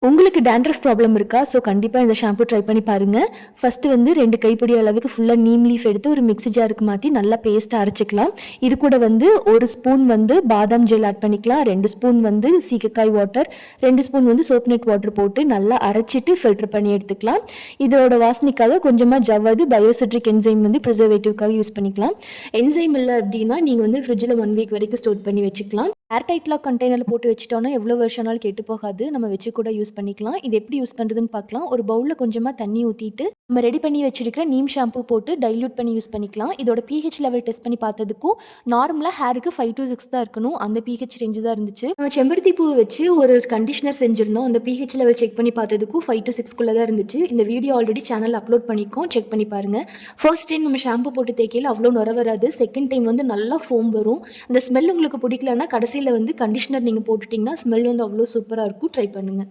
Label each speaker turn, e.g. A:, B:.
A: உங்களுக்கு dandruff problem இருக்கா? So கண்டிப்பாக இந்த ஷாம்பு ட்ரை பண்ணி பாருங்கள். ஃபஸ்ட்டு வந்து 2 கைப்பிடி அளவுக்கு ஃபுல்லாக நீம் லீஃப் எடுத்து ஒரு மிக்ஸி ஜாருக்கு மாற்றி நல்லா பேஸ்ட்டாக அரைச்சிக்கலாம். இது கூட வந்து 1 ஸ்பூன் வந்து பாதாம் ஜெல் ஆட் பண்ணிக்கலாம். 2 ஸ்பூன் வந்து சீகக்காய் வாட்டர், 2 ஸ்பூன் வந்து சோப்நெட் வாட்டர் போட்டு நல்லா அரைச்சிட்டு ஃபில்டர் பண்ணி எடுத்துக்கலாம். இதோட வாசனைக்காக கொஞ்சமாக ஜவ்வாது பயோசிட்ரிக் என்சைம் வந்து ப்ரிசர்வேட்டிவ்க்காக யூஸ் பண்ணிக்கலாம். என்சைம் இல்லை அப்படின்னா நீங்கள் வந்து ஃப்ரிட்ஜில் 1 வீக் வரைக்கும் ஸ்டோர் பண்ணி வச்சுக்கலாம். ஏர்டைட் லாக் கண்டெய்னரில் போட்டு வச்சுட்டோன்னா எவ்வளோ வருஷம்னாலும் கெட்டு போகாது. நம்ம வச்சு கூட யூஸ் பண்ணிக்கலாம். இது எப்படி யூஸ் பண்ணுறதுன்னு பார்க்கலாம். ஒரு பவுலில் கொஞ்சமாக தண்ணி ஊற்றிட்டு நம்ம ரெடி பண்ணி வச்சிருக்கிற நீம் ஷாம்பு போட்டு டைல்யூட் பண்ணி யூஸ் பண்ணிக்கலாம். இதோட pH லெவல் டெஸ்ட் பண்ணி பார்த்ததுக்கும் நார்மலாக ஹேருக்கு 5 to 6 தான் இருக்கணும். அந்த pH ரேஞ்சு தான் இருந்துச்சு. நம்ம செம்பருத்தி பூ வச்சு ஒரு கண்டிஷனர் செஞ்சுருந்தோம். அந்த pH லெவல் செக் பண்ணி பார்த்ததுக்கும் 5 to 6 தான் இருந்துச்சு. இந்த வீடியோ ஆல்ரெடி சேனல் அப்லோட் பண்ணிக்கோம், செக் பண்ணி பாருங்கள். ஃபர்ஸ்ட் டைம் நம்ம ஷாம்பு போட்டு தேய்க்கையில் அவ்வளோ நுர வராது. செகண்ட் டைம் வந்து நல்லா ஃபோம் வரும். அந்த ஸ்மெல் உங்களுக்கு பிடிக்கலன்னா கடைசியில் வந்து கண்டிஷனர் நீங்கள் போட்டுட்டிங்கன்னா ஸ்மெல் வந்து அவ்வளோ சூப்பராக இருக்கும். ட்ரை பண்ணுங்கள்.